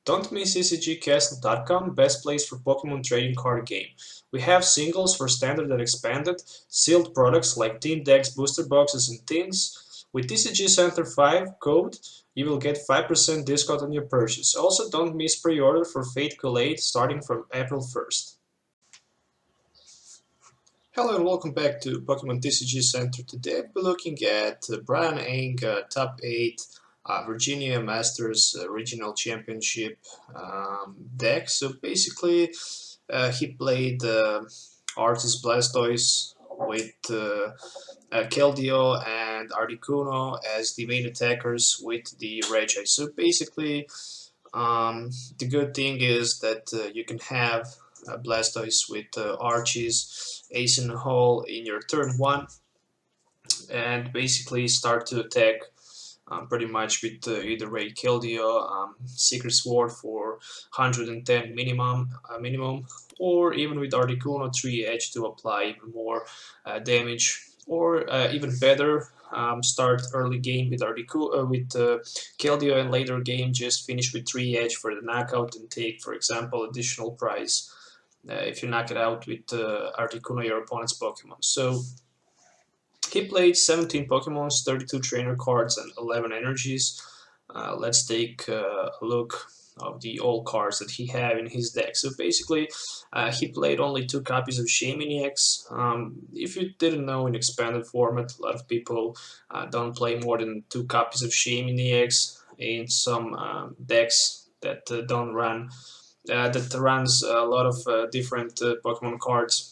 Don't miss ECGcastle.com, best place for Pokemon trading card game. We have singles for standard and expanded, sealed products like team decks, booster boxes, and tins. With TCG Center 5 code, you will get 5% discount on your purchase. Also, don't miss pre-order for Fate Collate starting from April 1st. Hello and welcome back to Pokemon TCG Center. Today we're looking at Bryan Aing Top 8 Virginia Masters Regional Championship deck. So basically, he played Artist Blastoise with Keldeo and Articuno as the main attackers with the Reggie. So basically, the good thing is that you can have Blastoise with Archie's Ace in the Hole in your turn 1 and basically start to attack pretty much with either Raid Keldeo, Secret Sword for 110 minimum, or even with Articuno 3 Edge to apply even more damage, or even better, start early game with Keldeo and later game just finish with 3 Edge for the knockout and take, for example, additional prize if you knock it out with Articuno, your opponent's Pokemon. So he played 17 Pokemons, 32 trainer cards, and 11 energies. Let's take a look of the old cards that he had in his deck. So basically, he played only 2 copies of Shaymin EX. If you didn't know, in expanded format, a lot of people don't play more than 2 copies of Shaymin EX in some decks that don't run that runs a lot of different Pokemon cards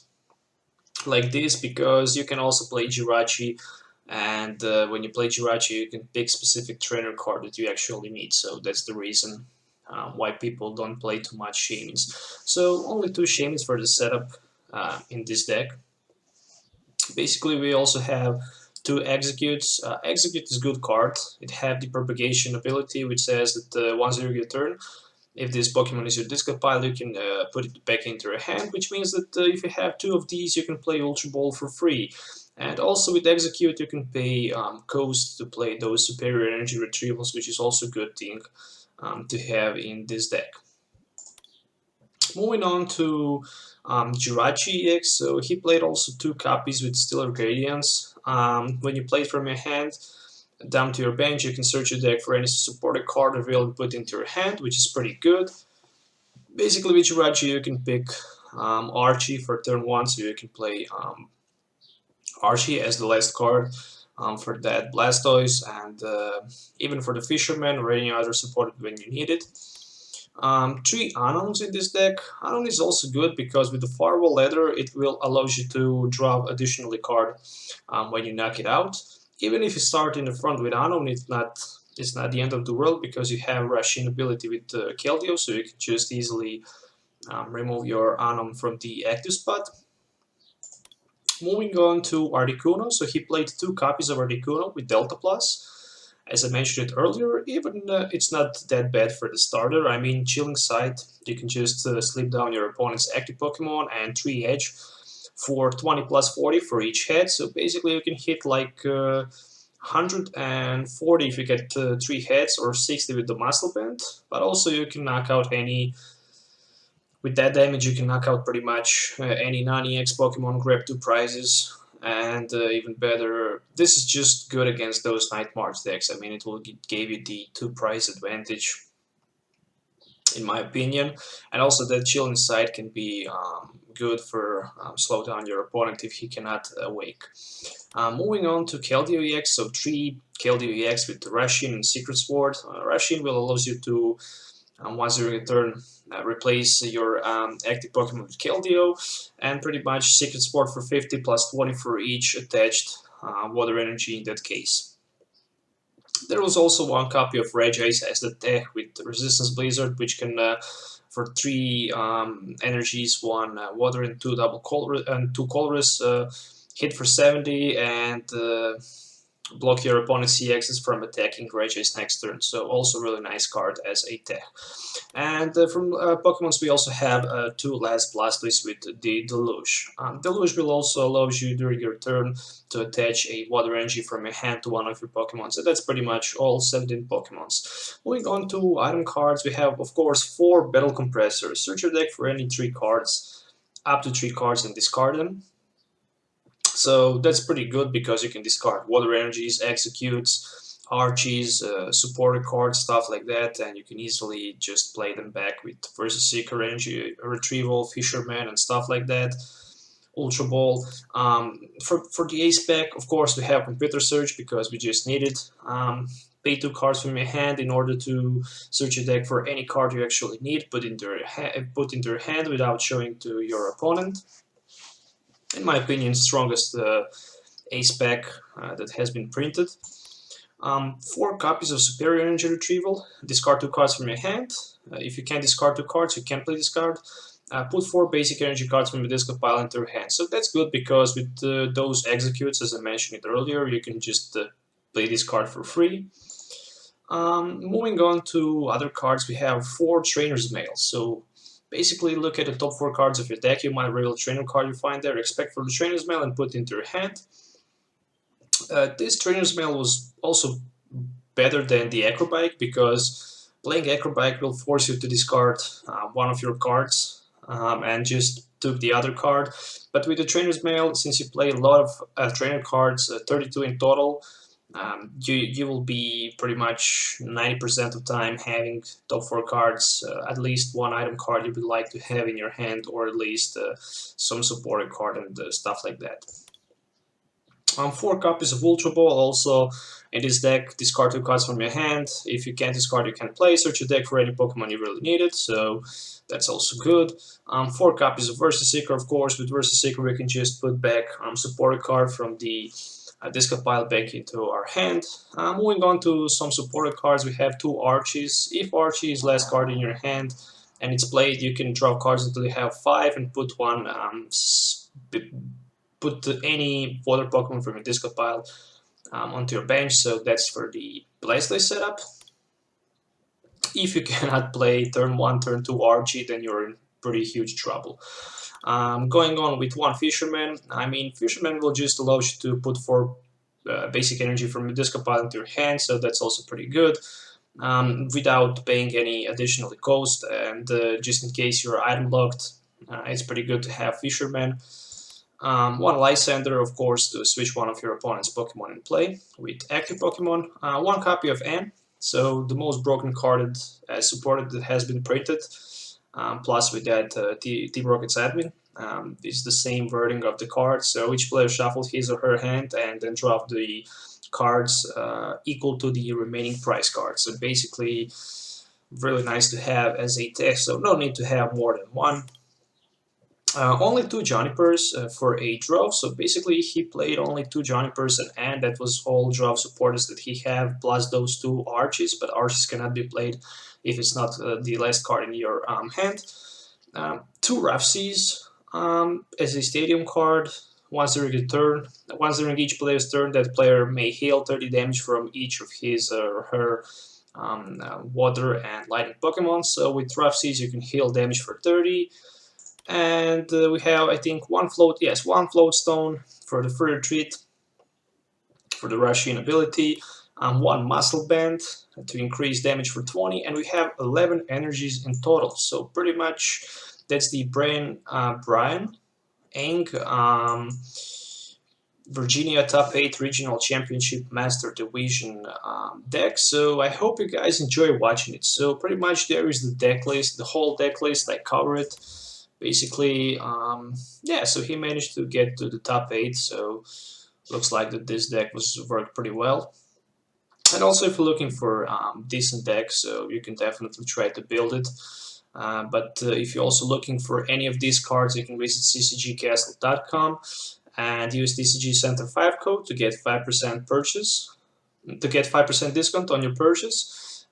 like this, because you can also play Jirachi, and when you play Jirachi you can pick specific trainer card that you actually need, so that's the reason why people don't play too much Shaymins. So only 2 Shaymins for the setup in this deck. Basically we also have 2 Executes. Execute is a good card. It have the propagation ability, which says that once during your turn, if this Pokemon is your discard pile, you can put it back into your hand, which means that if you have 2 of these, you can play Ultra Ball for free. And also with Execute, you can pay Coast to play those superior energy retrievals, which is also a good thing to have in this deck. Moving on to Jirachi EX, so he played also 2 copies with Stellar Gradients. When you play it from your hand, down to your bench, you can search your deck for any supported card available and put into your hand, which is pretty good. Basically, with Jirachi, you can pick Archie for turn 1, so you can play Archie as the last card for that Blastoise, and even for the Fisherman or any other support when you need it. 3 Unknowns in this deck. Unknown is also good because with the Firewall Leather, it will allow you to drop additionally card when you knock it out. Even if you start in the front with Unknown, it's not the end of the world, because you have Rushing ability with Keldeo, so you can just easily remove your Unknown from the active spot. Moving on to Articuno, so he played 2 copies of Articuno with Delta Plus. As I mentioned it earlier, even it's not that bad for the starter. I mean, Chilling Sight, you can just sleep down your opponent's active Pokemon and 3 Edge for 20 plus 40 for each head. So basically you can hit like 140 if you get 3 heads, or 60 with the Muscle Band. But also you can knock out any... With that damage you can knock out pretty much any non-EX Pokemon, grab 2 prizes, and even better, this is just good against those Night March decks. I mean, it will give you the 2 prize advantage, in my opinion, and also that Chilling Sight can be good for slow down your opponent if he cannot awake. Moving on to Keldeo EX, so 3 Keldeo EX with Rushing and Secret Sword. Rushing will allow you to, once during a turn, replace your active Pokemon with Keldeo, and pretty much Secret Sword for 50 plus 20 for each attached Water Energy in that case. There was also 1 copy of Regice as the tech with Resistance Blizzard, which can for 3 energies, 1 water and 2 double color and 2 colorless, hit for 70, and block your opponent's CXs from attacking Regis next turn. So also really nice card as a tech. And from Pokemons, we also have two last Blastoise with the Deluge. Deluge will also allow you during your turn to attach a Water Energy from your hand to one of your Pokemon. So that's pretty much all 17 Pokemons. Moving on to item cards, we have, of course, 4 Battle Compressors. Search your deck for any 3 cards, up to 3 cards, and discard them. So that's pretty good because you can discard Water Energies, Executes, Archies, supporter cards, stuff like that, and you can easily just play them back with Versus Seeker, Energy Retrieval, Fisherman, and stuff like that. Ultra Ball. For the ace pack, of course, we have Computer Search because we just need it. Pay 2 cards from your hand in order to search your deck for any card you actually need, put into your hand without showing to your opponent. In my opinion, strongest ace pack that has been printed. 4 copies of Superior Energy Retrieval. Discard 2 cards from your hand. If you can't discard 2 cards, you can play discard. Put 4 basic energy cards from your discard pile into your hand. So that's good because with those executes, as I mentioned it earlier, you can just play this card for free. Moving on to other cards, we have 4 Trainer's Mail. So basically look at the top 4 cards of your deck. You might reveal a trainer card you find there, expect for the Trainer's Mail, and put it into your hand. This Trainer's Mail was also better than the Acrobike because playing Acrobike will force you to discard one of your cards and just took the other card. But with the Trainer's Mail, since you play a lot of trainer cards, 32 in total, you will be pretty much 90% of the time having top 4 cards, at least one item card you would like to have in your hand, or at least some supported card and stuff like that. 4 copies of Ultra Ball. Also in this deck, discard 2 cards from your hand. If you can't discard, you can play. Search your deck for any Pokemon you really needed, so that's also good. 4 copies of Versus Seeker, of course. With Versus Seeker, we can just put back supported card from the discard pile back into our hand. Moving on to some supported cards, we have 2 Archies. If Archie is last card in your hand and it's played, you can draw cards until you have 5 and put one put any water Pokemon from your discard pile onto your bench, so that's for the Blastoise setup. If you cannot play turn 1, turn 2 Archie, then you're in pretty huge trouble. Going on with 1 Fisherman, I mean, Fisherman will just allow you to put 4 basic energy from your discard pile into your hand, so that's also pretty good. Without paying any additional cost, and just in case you're item locked, it's pretty good to have Fisherman. 1 Lysander, of course, to switch one of your opponent's Pokemon in play with active Pokemon. 1 copy of N, so the most broken card as supported that has been printed. Plus with that, Team Rocket's admin. It's the same wording of the card, so each player shuffles his or her hand and then drop the cards equal to the remaining prize cards. So basically, really nice to have as a test, so no need to have more than 1. Only 2 Junipers for a draw, so basically he played only 2 Junipers and that was all draw supporters that he have, plus those 2 Archies, but Archies cannot be played if it's not the last card in your hand. 2 Rafseas as a stadium card. Once during each player's turn, that player may heal 30 damage from each of his or her water and lightning Pokemon. So with Rafseas you can heal damage for 30. And we have, I think, one float stone for the further treat for the rushing ability, 1 muscle band to increase damage for 20, and we have 11 energies in total. So pretty much that's the Bryan Aing Virginia Top 8 Regional Championship Master Division deck. So I hope you guys enjoy watching it. So pretty much there is the deck list, the whole deck list. I cover it. Basically, yeah, so he managed to get to the top 8, so looks like that this deck worked pretty well. And also if you're looking for decent decks, so you can definitely try to build it. But if you're also looking for any of these cards, you can visit ccgcastle.com and use TCG Center 5 code to get 5% discount on your purchase.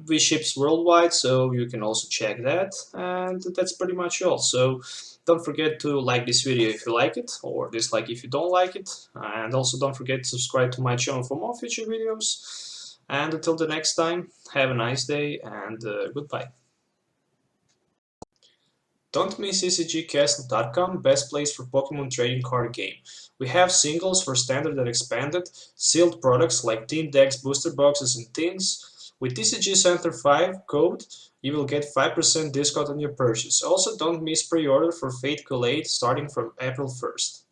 We ships worldwide, so you can also check that. And that's pretty much all. So don't forget to like this video if you like it, or dislike if you don't like it. And also don't forget to subscribe to my channel for more future videos. And until the next time, have a nice day and goodbye. Don't miss ecgcastle.com, best place for Pokemon trading card game. We have singles for standard and expanded, sealed products like team decks, booster boxes, and tins. With TCG Center 5 code, you will get 5% discount on your purchase. Also, don't miss pre-order for Fate Collate starting from April 1st.